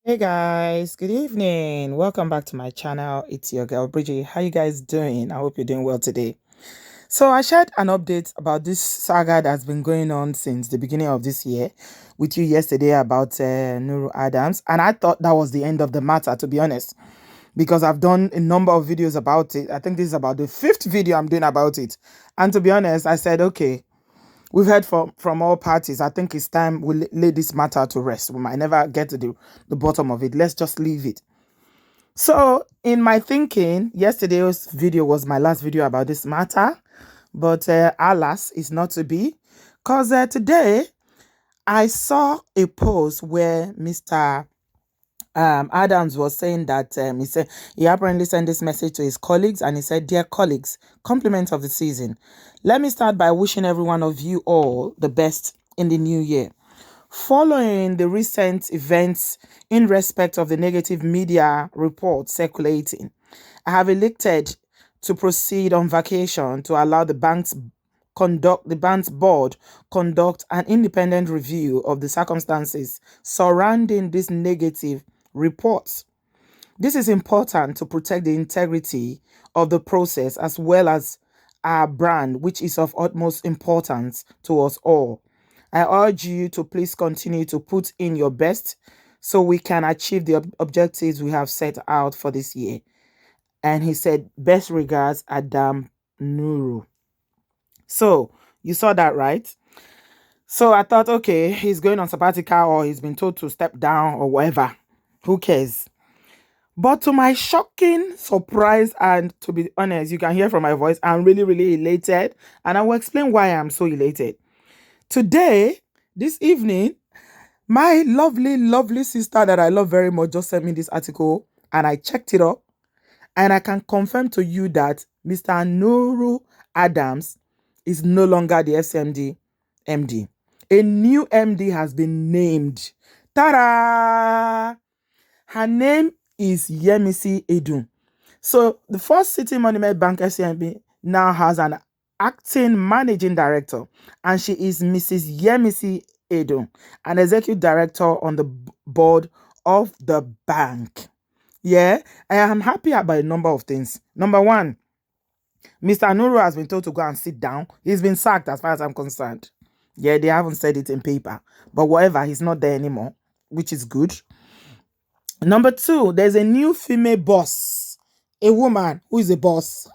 Hey guys, good evening. Welcome back to my channel. It's your girl Bridget. How you guys doing? I hope you're doing well today. So I shared an update about this saga that's been going on since the beginning of this year with you yesterday about Nuru Adams, and I thought that was the end of the matter, to be honest, because I've done a number of videos about it. I think this is about the fifth video I'm doing about it, and to be honest, I said, okay, we've heard from all parties. I think it's time we lay this matter to rest. We might never get to the bottom of it. Let's just leave it. So, in my thinking, yesterday's video was my last video about this matter, but alas, it's not to be. Because today, I saw a post where Mr. Adams was saying that he said he apparently sent this message to his colleagues, and he said, "Dear colleagues, compliments of the season. Let me start by wishing every one of you all the best in the new year. Following the recent events in respect of the negative media reports circulating, I have elected to proceed on vacation to allow the bank's board conduct an independent review of the circumstances surrounding these negative reports. This is important to protect the integrity of the process as well as our brand, which is of utmost importance to us all. I urge you to please continue to put in your best so we can achieve the objectives we have set out for this year." And he said, "Best regards, Adam Nuru." So you saw that, right? So I thought, okay, he's going on sabbatical or he's been told to step down or whatever. Who cares? But to my shocking surprise, and to be honest, you can hear from my voice, I'm really, really elated. And I will explain why I'm so elated. Today, this evening, my lovely, lovely sister that I love very much just sent me this article, and I checked it up. And I can confirm to you that Mr. Nuru Adams is no longer the FCMD MD. A new MD has been named. Ta-da! Her name is Yemisi Edu. So the first City Monument Bank FCMB now has an acting managing director, and she is Mrs. Yemisi Edu, an executive director on the board of the bank. Yeah, I am happy about a number of things. Number one, Mr. Nuru has been told to go and sit down. He's been sacked as far as I'm concerned. Yeah, they haven't said it in paper. But whatever, he's not there anymore, which is good. Number two, there's a new female boss. A woman who is a boss.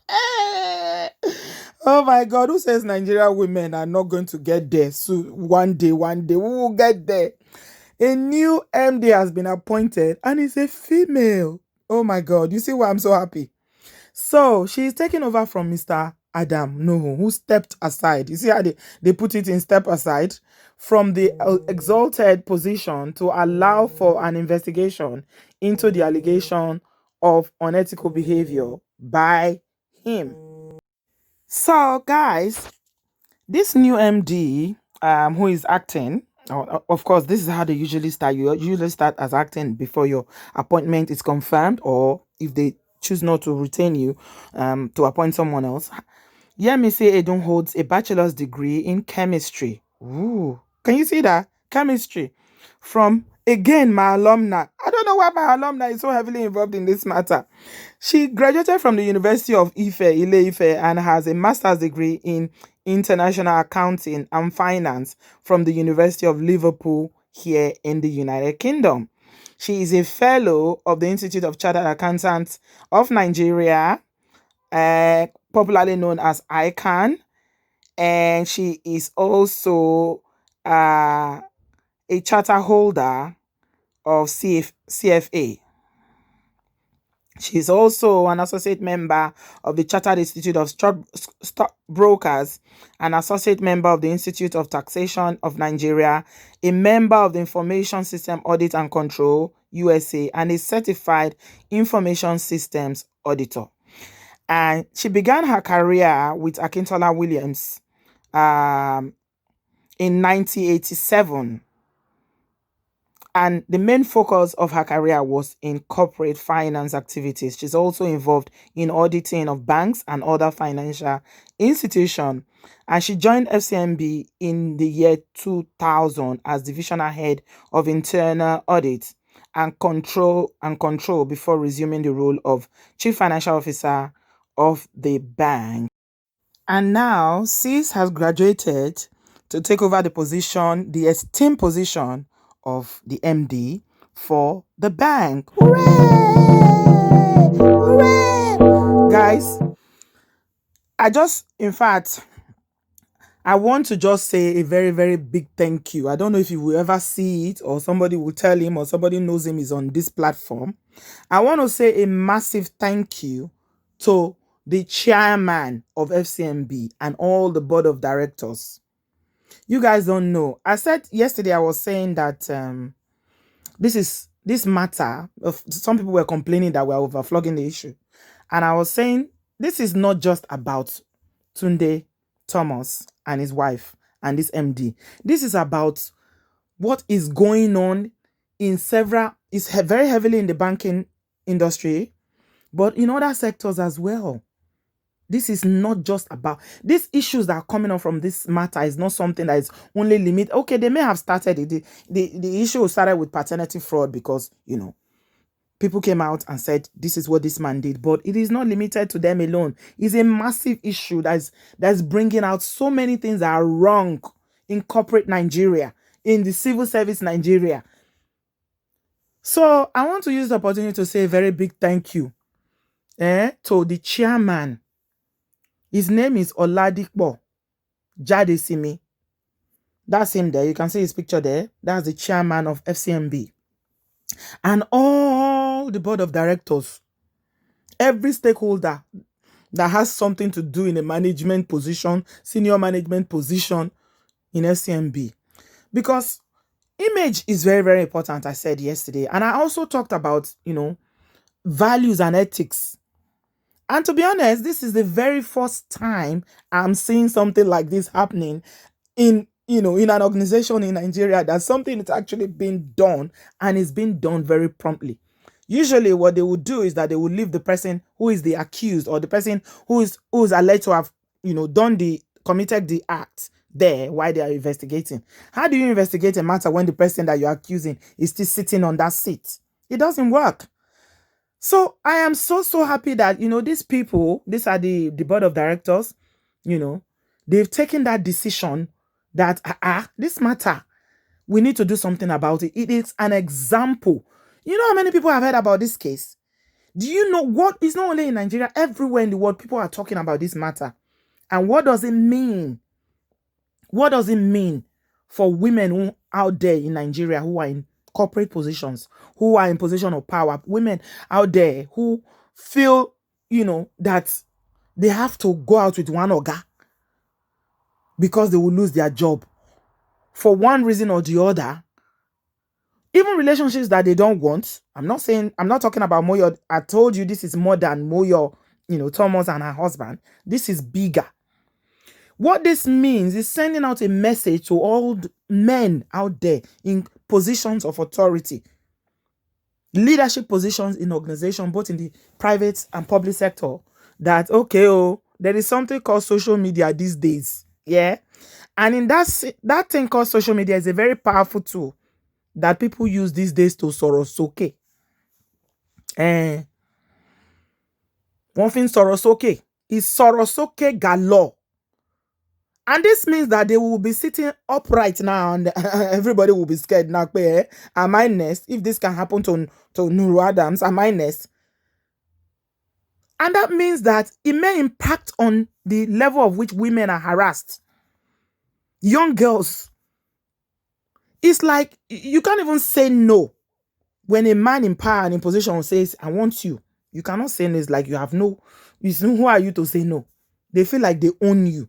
Oh my God, who says Nigerian women are not going to get there? So one day, we will get there. A new MD has been appointed and it's a female. Oh my God, you see why I'm so happy? So she's taking over from Mr. Adam Nuhu, who stepped aside. You see how they put it in step aside from the exalted position to allow for an investigation into the allegation of unethical behavior by him. So, guys, this new MD, who is acting, of course, this is how they usually start. You usually start as acting before your appointment is confirmed, or if they choose not to retain you, to appoint someone else. Yemisi Edu holds a bachelor's degree in chemistry. Ooh, can you see that? Chemistry. From, again, my alumna. I don't know why my alumna is so heavily involved in this matter. She graduated from the University of Ile-Ife, and has a master's degree in international accounting and finance from the University of Liverpool here in the United Kingdom. She is a fellow of the Institute of Chartered Accountants of Nigeria, popularly known as ICANN, and she is also a charter holder of CFA. She's also an associate member of the Chartered Institute of Stockbrokers, an associate member of the Institute of Taxation of Nigeria, a member of the Information System Audit and Control USA, and a certified information systems auditor. And she began her career with Akintola Williams in 1987. And the main focus of her career was in corporate finance activities. She's also involved in auditing of banks and other financial institutions. And she joined FCMB in the year 2000 as divisional head of internal audit. and control before resuming the role of chief financial officer of the bank. And now sis has graduated to take over the position, the esteemed position of the MD for the bank. Hooray! Hooray! Guys, in fact, I want to just say a very, very big thank you. I don't know if you will ever see it or somebody will tell him or somebody knows him is on this platform. I want to say a massive thank you to the chairman of FCMB and all the board of directors. You guys don't know. I said yesterday, I was saying that this matter of some people were complaining that we're overflogging the issue. And I was saying this is not just about Tunde Thomas and his wife and this MD. This is about what is going on in several, it's very heavily in the banking industry, but in other sectors as well. This is not just about these issues that are coming up from this matter is not something that is only limited. Okay, they may have started it. The issue started with paternity fraud because, people came out and said this is what this man did, but it is not limited to them alone. It's a massive issue that's bringing out so many things that are wrong in corporate Nigeria, in the civil service Nigeria. So I want to use the opportunity to say a very big thank you to the chairman. His name is Oladipo Jadesimi. That's him there. You can see his picture there. That's the chairman of FCMB. And all the board of directors, every stakeholder that has something to do in a management position, senior management position in FCMB. Because image is very, very important, I said yesterday. And I also talked about, values and ethics. And to be honest, this is the very first time I'm seeing something like this happening in an organization in Nigeria, that something is actually being done and is being done very promptly. Usually what they would do is that they would leave the person who is the accused or the person who is alleged to have, committed the act there while they are investigating. How do you investigate a matter when the person that you're accusing is still sitting on that seat? It doesn't work. So I am so happy that, these people, these are the board of directors, they've taken that decision that this matter, we need to do something about it. It is an example. You know how many people have heard about this case? Do you know what is not only in Nigeria, everywhere in the world, people are talking about this matter. And what does it mean? What does it mean for women who out there in Nigeria who are in corporate positions, who are in position of power, women out there who feel, that they have to go out with one oga because they will lose their job for one reason or the other. Even relationships that they don't want. I'm not talking about Moyo. I told you this is more than Moyo, Thomas and her husband. This is bigger. What this means is sending out a message to all men out there in positions of authority, leadership positions in organization, both in the private and public sector, that, there is something called social media these days. Yeah. And in that thing called social media is a very powerful tool that people use these days to sorosoke. One thing sorosoke is sorosoke galore. And this means that they will be sitting upright now and everybody will be scared now. Am I next? If this can happen to Nuru Adams, am I next? And that means that it may impact on the level of which women are harassed. Young girls. It's like you can't even say no. When a man in power and in position says, I want you, you cannot say no. It's like you have no, who are you to say no? They feel like they own you.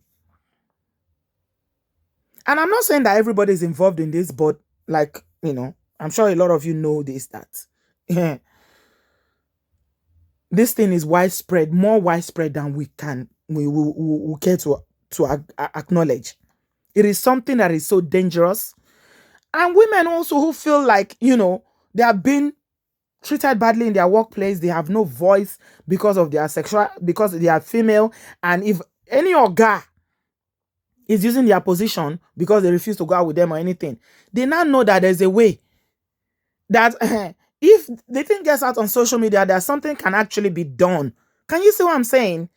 And I'm not saying that everybody is involved in this, but I'm sure a lot of you know this, that this thing is widespread, more widespread than we care to acknowledge. It is something that is so dangerous. And women also who feel like, they are being treated badly in their workplace. They have no voice because of their because they are female. And if any guy is using their position because they refuse to go out with them or anything, they now know that there's a way that If the thing gets out on social media that something can actually be done, can you see what I'm saying?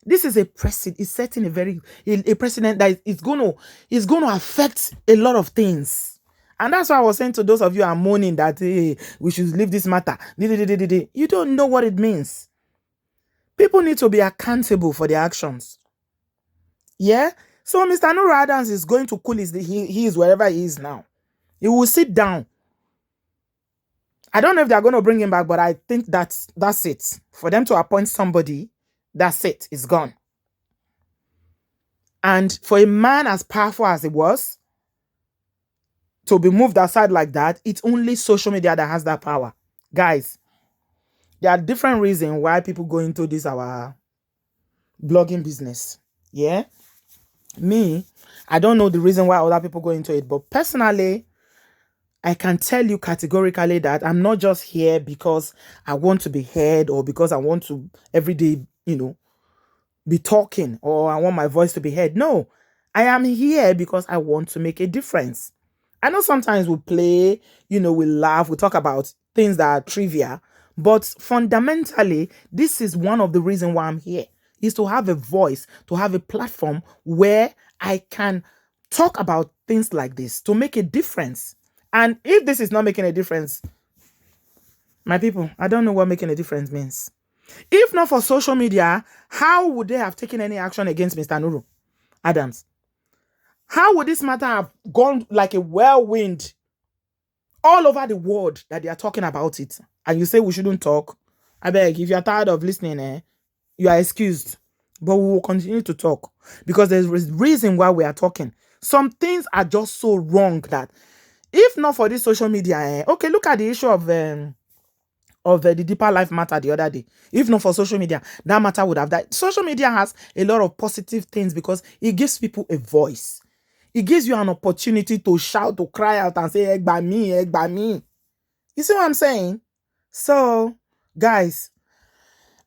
This is a precedent. It's setting a precedent that is going to affect a lot of things. And that's why I was saying to those of you who are moaning that hey, we should leave this matter. You don't know what it means. People need to be accountable for their actions. Yeah. So Mr. Nuru Adam is going to cool he is wherever he is now. He will sit down. I don't know if they're going to bring him back, but I think that's it. For them to appoint somebody, that's it. It's gone. And for a man as powerful as he was, to be moved aside like that, it's only social media that has that power. Guys, there are different reasons why people go into this our blogging business. Yeah. Me, I don't know the reason why other people go into it, but personally, I can tell you categorically that I'm not just here because I want to be heard or because I want to every day, be talking or I want my voice to be heard. No, I am here because I want to make a difference. I know sometimes we play, we laugh, we talk about things that are trivia, but fundamentally, this is one of the reasons why I'm here, is to have a voice, to have a platform where I can talk about things like this to make a difference. And if this is not making a difference, my people, I don't know what making a difference means. If not for social media, how would they have taken any action against Mr. Nuru Adams? How would this matter have gone like a whirlwind all over the world that they are talking about it? And you say we shouldn't talk? I beg, if you're tired of listening, you are excused. But we will continue to talk because there's a reason why we are talking. Some things are just so wrong that if not for this social media, okay, look at the issue of the Deeper Life matter the other day. If not for social media, that matter would have died. Social media has a lot of positive things because it gives people a voice. It gives you an opportunity to shout, to cry out and say, egg by me, egg by me. You see what I'm saying? So, guys,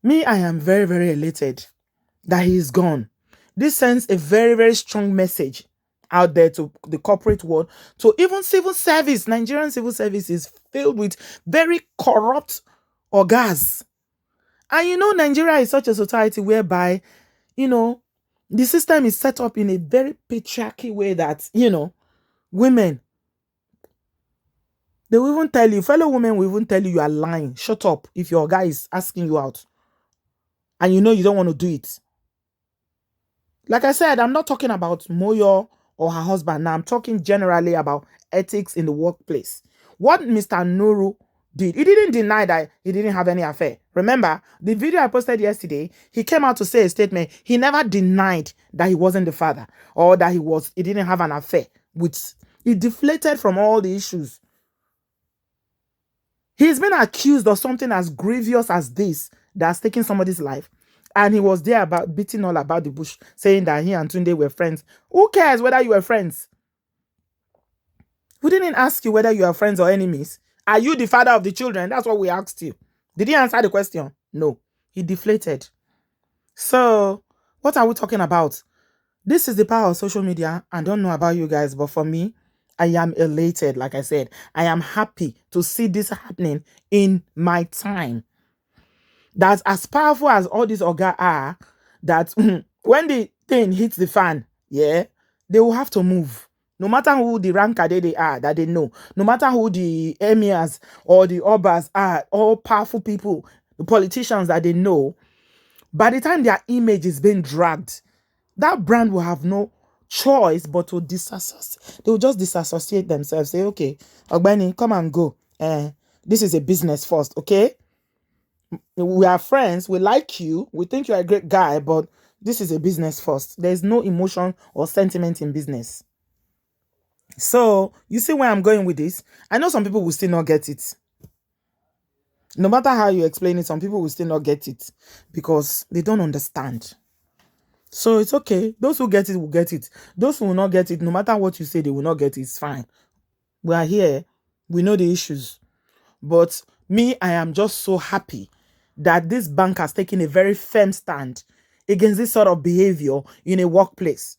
me, I am very, very elated that he is gone. This sends a very, very strong message out there to the corporate world, to even civil service. Nigerian civil service is filled with very corrupt ogas. And Nigeria is such a society whereby, the system is set up in a very patriarchy way that, women, they will even tell you, fellow women will even tell you are lying. Shut up if your guy is asking you out. And you don't want to do it. Like I said, I'm not talking about Moyo or her husband. Now I'm talking generally about ethics in the workplace. What Mr. Nuru did, he didn't deny that he didn't have any affair. Remember, the video I posted yesterday, he came out to say a statement. He never denied that he wasn't the father or that he didn't have an affair. He deflated from all the issues. He's been accused of something as grievous as this that's taking somebody's life. And he was there beating all about the bush, saying that he and Tunde were friends. Who cares whether you were friends? We didn't ask you whether you are friends or enemies. Are you the father of the children? That's what we asked you. Did he answer the question? No. He deflated. So, what are we talking about? This is the power of social media. I don't know about you guys, but for me, I am elated. Like I said, I am happy to see this happening in my time. That's as powerful as all these Oga are, that when the thing hits the fan, yeah, they will have to move. No matter who the ranker they are, that they know. No matter who the emirs or the obas are, all powerful people, the politicians that they know, by the time their image is being dragged, that brand will have no choice but to disassociate. They will just disassociate themselves. Say, okay, Ogbeni, come and go. This is a business first, okay? We are friends, we like you, we think you're a great guy, but this is a business first. There's no emotion or sentiment in business. So, you see where I'm going with this? I know some people will still not get it. No matter how you explain it, some people will still not get it because they don't understand. So, it's okay. Those who get it will get it. Those who will not get it, no matter what you say, they will not get it. It's fine. We are here. We know the issues. But me, I am just so happy that this bank has taken a very firm stand against this sort of behavior in a workplace.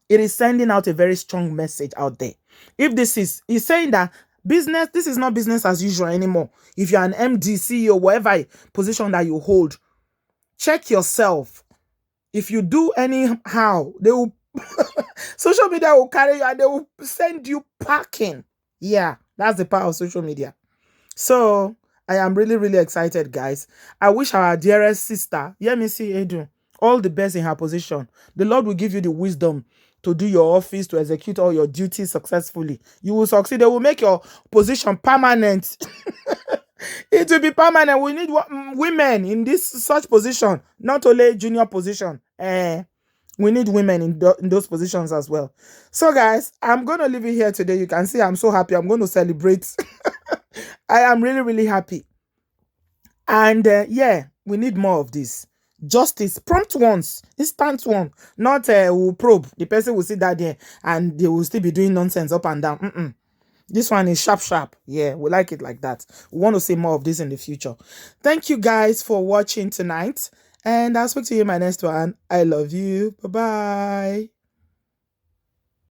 It is sending out a very strong message out there. If this is, he's saying that Business, this is not business as usual anymore. If you're an MD, CEO, whatever position that you hold, check yourself. If you do anyhow, they will social media will carry you and they will send you packing. Yeah, that's the power of social media. So I am really, really excited, guys. I wish our dearest sister, Yemisi Edu, all the best in her position. The Lord will give you the wisdom to do your office, to execute all your duties successfully. You will succeed. They will make your position permanent. It will be permanent. We need women in this such position, not only junior position. We need women in those positions as well. So, guys, I'm going to leave it here today. You can see I'm so happy. I'm going to celebrate. I am really, really happy. And yeah, we need more of this. Justice, prompt ones, instant one, not will probe. The person will sit there and they will still be doing nonsense up and down. This one is sharp, sharp. Yeah, we like it like that. We want to see more of this in the future. Thank you guys for watching tonight. And I'll speak to you in my next one. I love you. Bye-bye.